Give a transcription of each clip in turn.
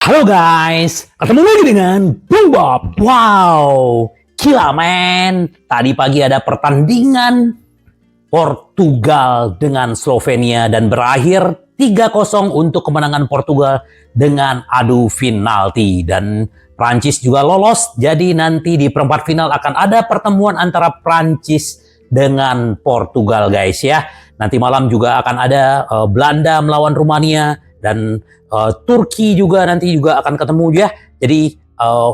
Halo guys, ketemu lagi dengan Bung Bob. Wow, gila men. Tadi pagi ada pertandingan Portugal dengan Slovenia dan berakhir 3-0 untuk kemenangan Portugal dengan adu penalti. Dan Prancis juga lolos, jadi nanti di perempat final akan ada pertemuan antara Prancis dengan Portugal guys ya. Nanti malam juga akan ada Belanda melawan Rumania dan Turki juga nanti juga akan ketemu ya. Jadi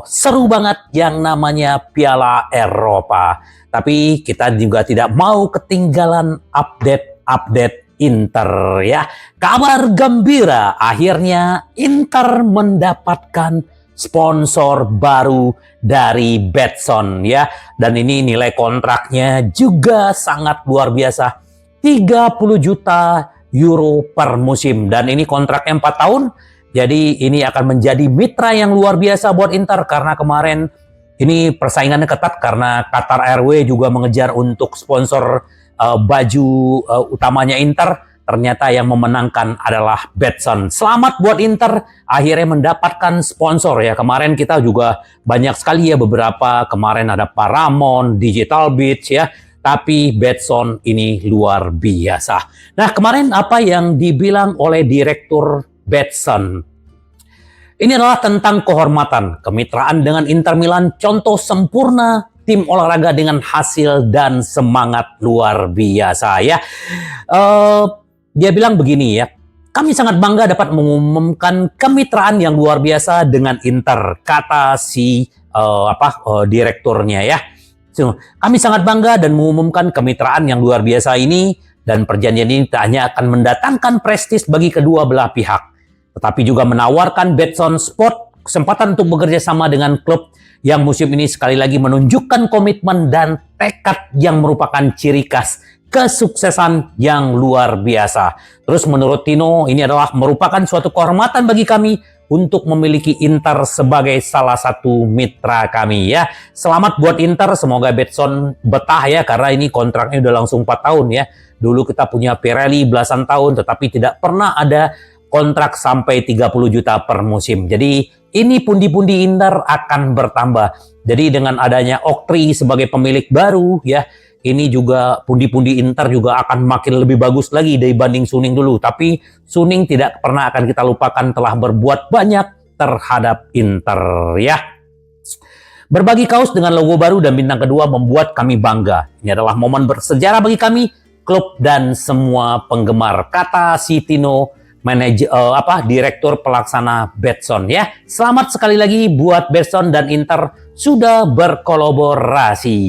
seru banget yang namanya Piala Eropa. Tapi kita juga tidak mau ketinggalan update Inter ya. Kabar gembira, akhirnya Inter mendapatkan sponsor baru dari Betson ya. Dan ini nilai kontraknya juga sangat luar biasa. 30 juta euro per musim, dan ini kontraknya 4 tahun. Jadi ini akan menjadi mitra yang luar biasa buat Inter, karena kemarin ini persaingannya ketat karena Qatar Airways juga mengejar untuk sponsor baju utamanya Inter. Ternyata yang memenangkan adalah Betson. Selamat buat Inter, akhirnya mendapatkan sponsor ya. Kemarin kita juga banyak sekali ya, beberapa kemarin ada Paramount, Digital Beach ya. Tapi Betson ini luar biasa. Nah, kemarin apa yang dibilang oleh Direktur Betson? Ini adalah tentang kehormatan, kemitraan dengan Inter Milan, contoh sempurna tim olahraga dengan hasil dan semangat luar biasa ya. Dia bilang begini ya, kami sangat bangga dapat mengumumkan kemitraan yang luar biasa dengan Inter, kata si direkturnya ya. Kami sangat bangga dan mengumumkan kemitraan yang luar biasa ini, dan perjanjian ini tak hanya akan mendatangkan prestis bagi kedua belah pihak, tetapi juga menawarkan Betson Sport kesempatan untuk bekerja sama dengan klub yang musim ini sekali lagi menunjukkan komitmen dan tekad yang merupakan ciri khas kesuksesan yang luar biasa. Terus menurut Tino, ini adalah merupakan suatu kehormatan bagi kami untuk memiliki Inter sebagai salah satu mitra kami ya. Selamat buat Inter, semoga Betson betah ya, karena ini kontraknya udah langsung 4 tahun ya. Dulu kita punya Pirelli belasan tahun, tetapi tidak pernah ada kontrak sampai 30 juta per musim. Jadi ini pundi-pundi Inter akan bertambah. Jadi dengan adanya Oktri sebagai pemilik baru ya, ini juga pundi-pundi Inter juga akan makin lebih bagus lagi dibanding Suning dulu. Tapi Suning tidak pernah akan kita lupakan telah berbuat banyak terhadap Inter ya. Berbagi kaos dengan logo baru dan bintang kedua membuat kami bangga. Ini adalah momen bersejarah bagi kami, klub dan semua penggemar, kata si Tino, direktur pelaksana Betson ya. Selamat sekali lagi buat Betson dan Inter sudah berkolaborasi.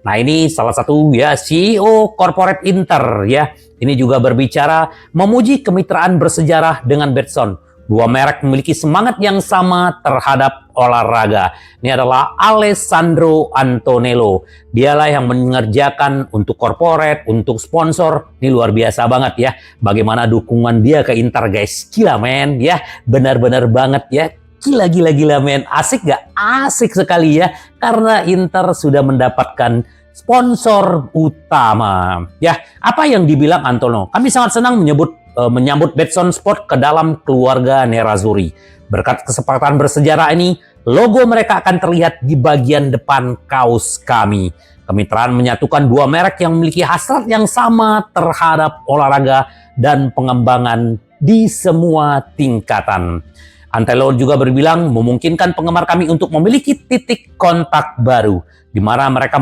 Nah, ini salah satu ya CEO Corporate Inter ya. Ini juga berbicara memuji kemitraan bersejarah dengan Betson. Dua merek memiliki semangat yang sama terhadap olahraga. Ini adalah Alessandro Antonello. Dialah yang mengerjakan untuk corporate, untuk sponsor. Ini luar biasa banget ya. Bagaimana dukungan dia ke Inter guys. Gila men ya. Benar-benar banget ya. Gila men. Asik gak? Asik sekali ya. Karena Inter sudah mendapatkan sponsor utama. Ya, apa yang dibilang Antonio? Kami sangat senang menyambut Betson Sport ke dalam keluarga Nerazzurri. Berkat kesepakatan bersejarah ini, logo mereka akan terlihat di bagian depan kaos kami. Kemitraan menyatukan dua merek yang memiliki hasrat yang sama terhadap olahraga dan pengembangan di semua tingkatan. Antonello juga berbilang memungkinkan penggemar kami untuk memiliki titik kontak baru, di mana mereka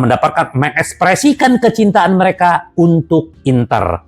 mengekspresikan kecintaan mereka untuk Inter.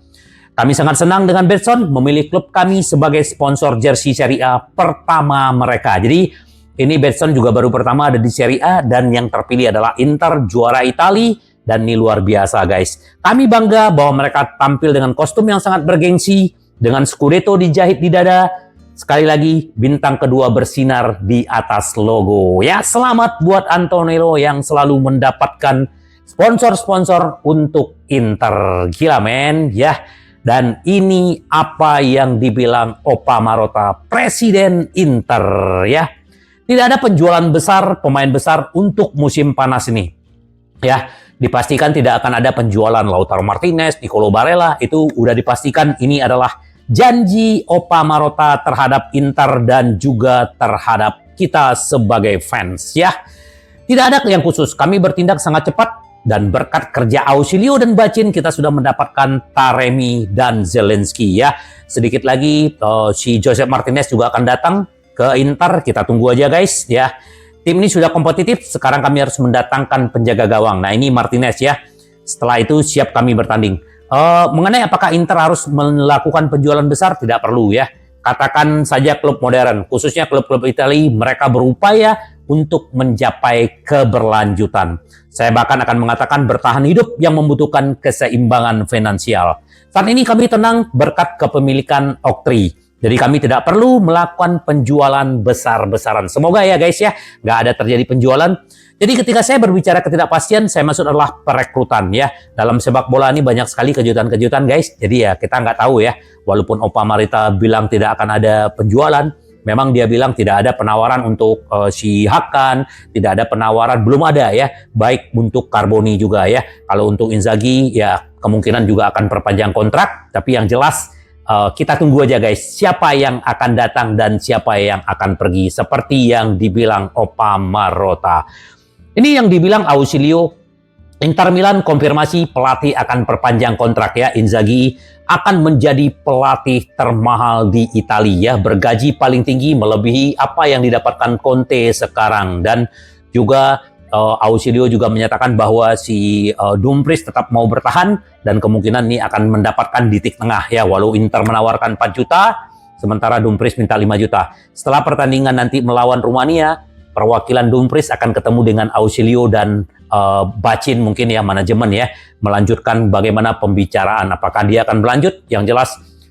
Kami sangat senang dengan Betson memilih klub kami sebagai sponsor jersey Serie A pertama mereka. Jadi ini Betson juga baru pertama ada di Serie A, dan yang terpilih adalah Inter, juara Italia, dan ini luar biasa guys. Kami bangga bahwa mereka tampil dengan kostum yang sangat bergengsi, dengan Scudetto dijahit di dada. Sekali lagi, bintang kedua bersinar di atas logo. Ya, selamat buat Antonello yang selalu mendapatkan sponsor-sponsor untuk Inter. Gila men, ya. Dan ini apa yang dibilang Opa Marotta, Presiden Inter, ya. Tidak ada penjualan besar, pemain besar untuk musim panas ini. Ya, dipastikan tidak akan ada penjualan Lautaro Martinez, Nicolo Barella, itu udah dipastikan ini adalah janji Opa Marotta terhadap Inter dan juga terhadap kita sebagai fans ya. Tidak ada yang khusus, kami bertindak sangat cepat dan berkat kerja Ausilio dan Bacin kita sudah mendapatkan Taremi dan Zelensky ya. Sedikit lagi si Joseph Martinez juga akan datang ke Inter, kita tunggu aja guys ya. Tim ini sudah kompetitif, sekarang kami harus mendatangkan penjaga gawang. Nah ini Martinez ya. Setelah itu siap kami bertanding. Mengenai apakah Inter harus melakukan penjualan besar, tidak perlu ya. Katakan saja klub modern, khususnya klub-klub Italia, mereka berupaya untuk mencapai keberlanjutan. Saya bahkan akan mengatakan bertahan hidup yang membutuhkan keseimbangan finansial. Saat ini kami tenang berkat kepemilikan Oktri. Jadi kami tidak perlu melakukan penjualan besar-besaran. Semoga ya guys ya, nggak ada terjadi penjualan. Jadi ketika saya berbicara ketidakpastian, saya maksud adalah perekrutan ya. Dalam sepak bola ini banyak sekali kejutan-kejutan guys. Jadi ya kita nggak tahu ya. Walaupun Opa Marotta bilang tidak akan ada penjualan, memang dia bilang tidak ada penawaran untuk si Hakan, tidak ada penawaran, belum ada ya. Baik untuk Carboni juga ya. Kalau untuk Inzaghi ya kemungkinan juga akan perpanjang kontrak. Tapi yang jelas kita tunggu aja guys, siapa yang akan datang dan siapa yang akan pergi. Seperti yang dibilang Opa Marotta. Ini yang dibilang Ausilio, Inter Milan konfirmasi pelatih akan perpanjang kontrak ya. Inzaghi akan menjadi pelatih termahal di Italia, bergaji paling tinggi melebihi apa yang didapatkan Conte sekarang. Dan juga Ausilio juga menyatakan bahwa si Dumfries tetap mau bertahan dan kemungkinan ini akan mendapatkan titik tengah ya. Walau Inter menawarkan 4 juta, sementara Dumfries minta 5 juta. Setelah pertandingan nanti melawan Rumania, perwakilan Dumfries akan ketemu dengan Ausilio dan Bacin mungkin ya, manajemen ya, melanjutkan bagaimana pembicaraan. Apakah dia akan berlanjut? Yang jelas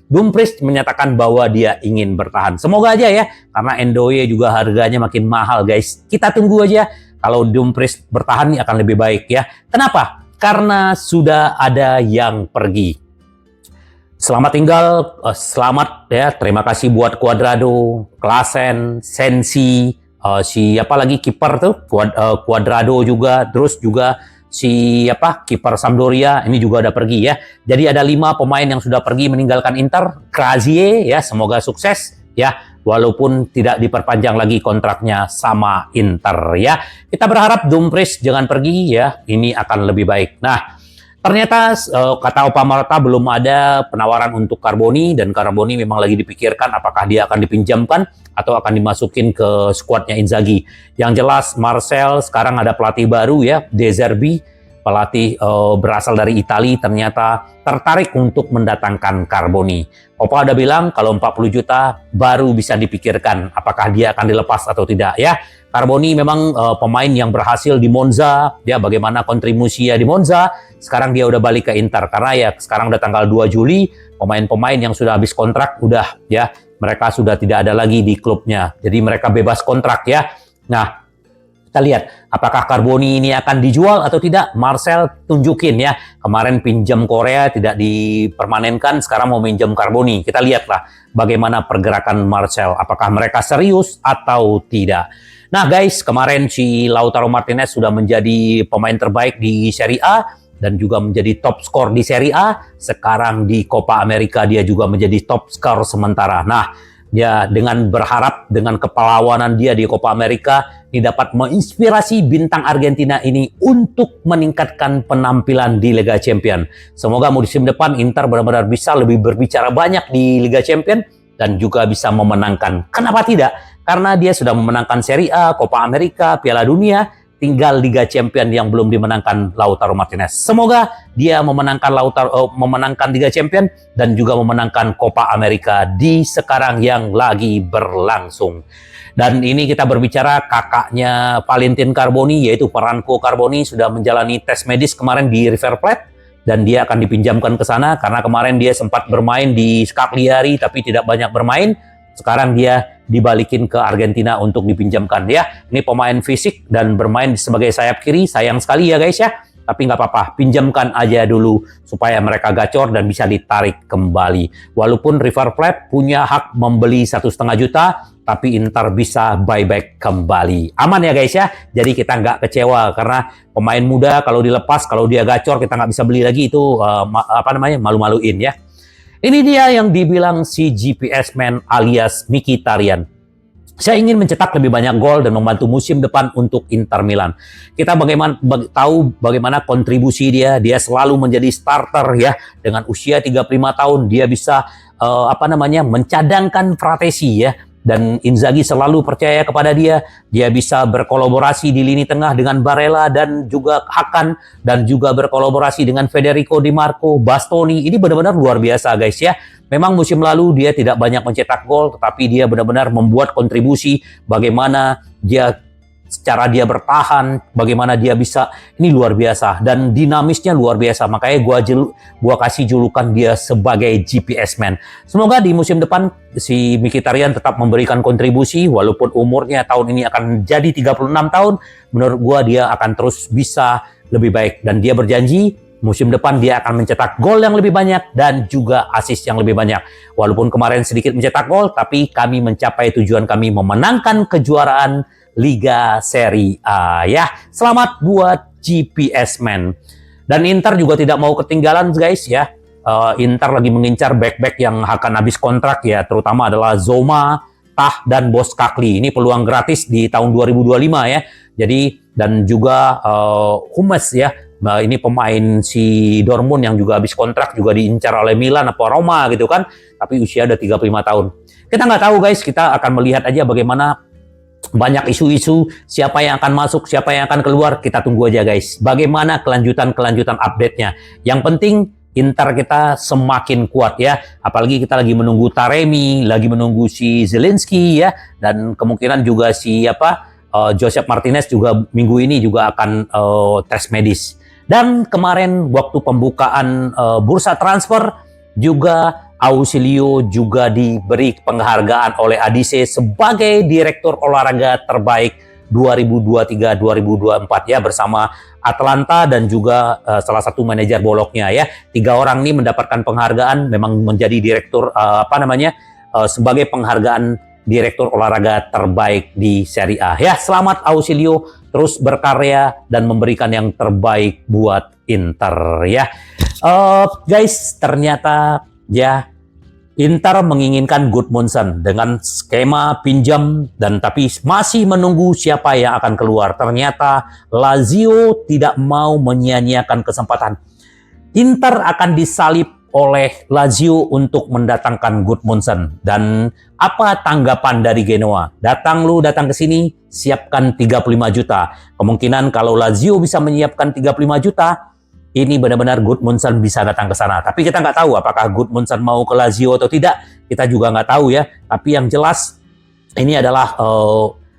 Dumfries menyatakan bahwa dia ingin bertahan. Semoga aja ya, karena Endoye juga harganya makin mahal guys. Kita tunggu aja, kalau Dumfries bertahan akan lebih baik ya. Kenapa? Karena sudah ada yang pergi. Selamat tinggal, selamat ya. Terima kasih buat Cuadrado, Klaassen, Sensi, siapa lagi kiper tuh, Cuadrado juga, terus juga siapa kiper Sampdoria ini juga udah pergi ya. Jadi ada 5 pemain yang sudah pergi meninggalkan Inter. Grazie ya, semoga sukses ya, walaupun tidak diperpanjang lagi kontraknya sama Inter ya. Kita berharap Dumfries jangan pergi ya, ini akan lebih baik. Nah, ternyata kata Opa Marotta belum ada penawaran untuk Carboni, dan Carboni memang lagi dipikirkan apakah dia akan dipinjamkan atau akan dimasukin ke skuadnya Inzaghi. Yang jelas Marcel sekarang ada pelatih baru ya, De Zerbi, pelatih berasal dari Italia, ternyata tertarik untuk mendatangkan Carboni. Opa udah bilang kalau 40 juta baru bisa dipikirkan apakah dia akan dilepas atau tidak ya. Carboni memang pemain yang berhasil di Monza, ya bagaimana kontribusinya di Monza. Sekarang dia udah balik ke Inter karena ya sekarang udah tanggal 2 Juli, pemain-pemain yang sudah habis kontrak udah ya, mereka sudah tidak ada lagi di klubnya. Jadi mereka bebas kontrak ya. Nah, kita lihat apakah Carboni ini akan dijual atau tidak. Marcel tunjukin ya, kemarin pinjam Korea tidak dipermanenkan, sekarang mau pinjam Carboni. Kita lihatlah bagaimana pergerakan Marcel, apakah mereka serius atau tidak. Nah guys, kemarin si Lautaro Martinez sudah menjadi pemain terbaik di Serie A dan juga menjadi top skor di Serie A. Sekarang di Copa America dia juga menjadi top skor sementara. Nah, dia dengan berharap dengan kepelawanan dia di Copa America ini dapat menginspirasi bintang Argentina ini untuk meningkatkan penampilan di Liga Champions. Semoga musim depan Inter benar-benar bisa lebih berbicara banyak di Liga Champions dan juga bisa memenangkan. Kenapa tidak? Karena dia sudah memenangkan Serie A, Copa America, Piala Dunia, tinggal Liga Champions yang belum dimenangkan Lautaro Martinez. Semoga dia memenangkan Liga Champions dan juga memenangkan Copa America di sekarang yang lagi berlangsung. Dan ini kita berbicara kakaknya Valentin Carboni, yaitu Franco Carboni, sudah menjalani tes medis kemarin di River Plate dan dia akan dipinjamkan ke sana karena kemarin dia sempat bermain di Cagliari tapi tidak banyak bermain. Sekarang dia dibalikin ke Argentina untuk dipinjamkan ya. Ini pemain fisik dan bermain sebagai sayap kiri. Sayang sekali ya guys ya. Tapi nggak apa-apa, pinjamkan aja dulu supaya mereka gacor dan bisa ditarik kembali. Walaupun River Plate punya hak membeli 1,5 juta, tapi Inter bisa buyback kembali. Aman ya guys ya. Jadi kita nggak kecewa karena pemain muda kalau dilepas, kalau dia gacor kita nggak bisa beli lagi, itu malu-maluin ya. Ini dia yang dibilang si GPS Man alias Mkhitaryan. Saya ingin mencetak lebih banyak gol dan membantu musim depan untuk Inter Milan. Kita tahu bagaimana kontribusi dia. Dia selalu menjadi starter ya. Dengan usia 35 tahun dia bisa mencadangkan Fratesi ya. Dan Inzaghi selalu percaya kepada dia. Dia bisa berkolaborasi di lini tengah dengan Barella dan juga Hakan. Dan juga berkolaborasi dengan Federico Di Marco, Bastoni. Ini benar-benar luar biasa guys ya. Memang musim lalu dia tidak banyak mencetak gol. Tetapi dia benar-benar membuat kontribusi. Bagaimana cara dia bertahan, bagaimana dia bisa, ini luar biasa dan dinamisnya luar biasa. Makanya gua kasih julukan dia sebagai GPS Man. Semoga di musim depan si Mkhitaryan tetap memberikan kontribusi walaupun umurnya tahun ini akan jadi 36 tahun. Menurut gua dia akan terus bisa lebih baik dan dia berjanji musim depan dia akan mencetak gol yang lebih banyak dan juga assist yang lebih banyak. Walaupun kemarin sedikit mencetak gol, tapi kami mencapai tujuan kami memenangkan kejuaraan Liga Serie A ya. Selamat buat GPS Man. Dan Inter juga tidak mau ketinggalan guys ya. Inter lagi mengincar back-back yang akan habis kontrak ya, terutama adalah Zoma, Tah dan Boskakli. Ini peluang gratis di tahun 2025 ya. Jadi dan juga Hummels ya. Nah, ini pemain si Dortmund yang juga habis kontrak juga diincar oleh Milan atau Roma gitu kan. Tapi usia udah 35 tahun. Kita nggak tahu guys, kita akan melihat aja bagaimana banyak isu-isu siapa yang akan masuk, siapa yang akan keluar. Kita tunggu aja guys. Bagaimana kelanjutan update-nya. Yang penting Inter kita semakin kuat ya. Apalagi kita lagi menunggu Taremi, lagi menunggu si Zielinski ya. Dan kemungkinan juga si Joseph Martinez juga minggu ini juga akan tes medis. Dan kemarin waktu pembukaan bursa transfer juga Ausilio juga diberi penghargaan oleh Adice sebagai Direktur Olahraga Terbaik 2023-2024 ya bersama Atlanta dan juga salah satu manajer boloknya ya. 3 orang ini mendapatkan penghargaan memang menjadi direktur sebagai penghargaan Direktur Olahraga Terbaik di Serie A. Ya, selamat Ausilio, terus berkarya dan memberikan yang terbaik buat Inter ya. Guys, ternyata ya Inter menginginkan Gudmundsson dengan skema pinjam dan tapi masih menunggu siapa yang akan keluar. Ternyata Lazio tidak mau menyia-nyiakan kesempatan. Inter akan disalip oleh Lazio untuk mendatangkan Gudmundsson. Dan apa tanggapan dari Genoa? Datang ke sini, siapkan 35 juta. Kemungkinan kalau Lazio bisa menyiapkan 35 juta, ini benar-benar Gudmundsson bisa datang ke sana. Tapi kita nggak tahu apakah Gudmundsson mau ke Lazio atau tidak. Kita juga nggak tahu ya. Tapi yang jelas ini adalah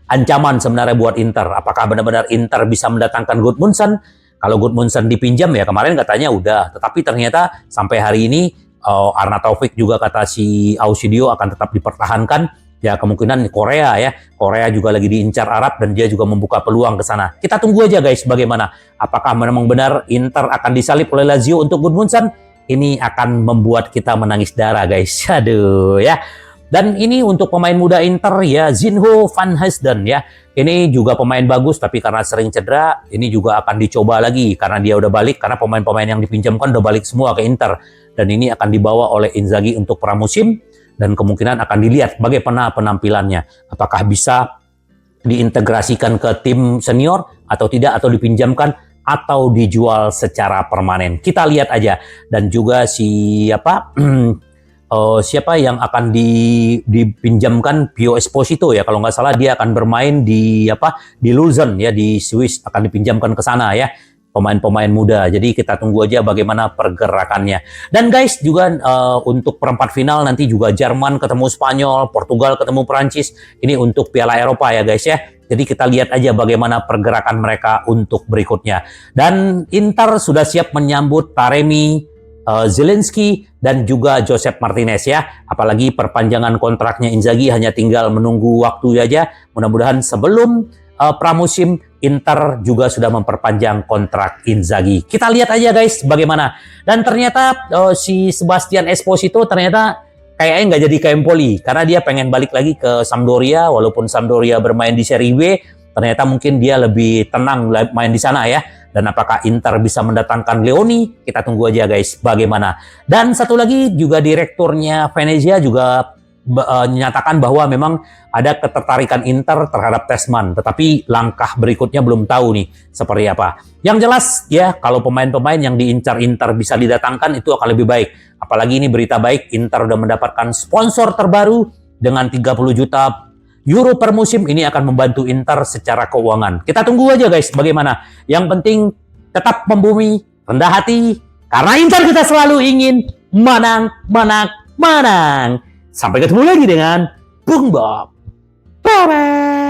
ancaman sebenarnya buat Inter. Apakah benar-benar Inter bisa mendatangkan Gudmundsson? Kalau Gudmundsson dipinjam ya kemarin katanya udah. Tetapi ternyata sampai hari ini Arnautovic juga kata si Ausilio akan tetap dipertahankan. Ya kemungkinan Korea ya. Korea juga lagi diincar Arab dan dia juga membuka peluang ke sana. Kita tunggu aja guys bagaimana. Apakah memang benar Inter akan disalip oleh Lazio untuk Gudmundsson? Ini akan membuat kita menangis darah guys. Aduh ya. Dan ini untuk pemain muda Inter ya, Zinho van Heusden ya. Ini juga pemain bagus tapi karena sering cedera, ini juga akan dicoba lagi karena dia udah balik, karena pemain-pemain yang dipinjamkan udah balik semua ke Inter. Dan ini akan dibawa oleh Inzaghi untuk pramusim dan kemungkinan akan dilihat bagaimana penampilannya. Apakah bisa diintegrasikan ke tim senior atau tidak, atau dipinjamkan atau dijual secara permanen. Kita lihat aja. Dan juga siapa yang akan dipinjamkan, Pio Esposito ya kalau nggak salah, dia akan bermain di Luzern ya, di Swiss, akan dipinjamkan ke sana ya, pemain-pemain muda. Jadi kita tunggu aja bagaimana pergerakannya. Dan guys juga untuk perempat final nanti juga Jerman ketemu Spanyol, Portugal ketemu Prancis. Ini untuk Piala Eropa ya guys ya. Jadi kita lihat aja bagaimana pergerakan mereka untuk berikutnya. Dan Inter sudah siap menyambut Taremi, Zielinski dan juga Joseph Martinez ya. Apalagi perpanjangan kontraknya Inzaghi hanya tinggal menunggu waktu aja. Mudah-mudahan sebelum pramusim Inter juga sudah memperpanjang kontrak Inzaghi. Kita lihat aja guys bagaimana. Dan ternyata si Sebastian Esposito ternyata kayaknya nggak jadi ke Empoli karena dia pengen balik lagi ke Sampdoria, walaupun Sampdoria bermain di Serie B. ternyata mungkin dia lebih tenang main di sana ya. Dan apakah Inter bisa mendatangkan Leoni? Kita tunggu aja guys bagaimana. Dan satu lagi juga direkturnya Venezia juga menyatakan bahwa memang ada ketertarikan Inter terhadap Tessman. Tetapi langkah berikutnya belum tahu nih seperti apa. Yang jelas ya kalau pemain-pemain yang diincar Inter bisa didatangkan itu akan lebih baik. Apalagi ini berita baik, Inter sudah mendapatkan sponsor terbaru dengan 30 juta euro per musim. Ini akan membantu Inter secara keuangan. Kita tunggu aja guys bagaimana. Yang penting tetap membumi, rendah hati. Karena Inter kita selalu ingin menang, menang, menang. Sampai ketemu lagi dengan Bung Bob. Bye-bye.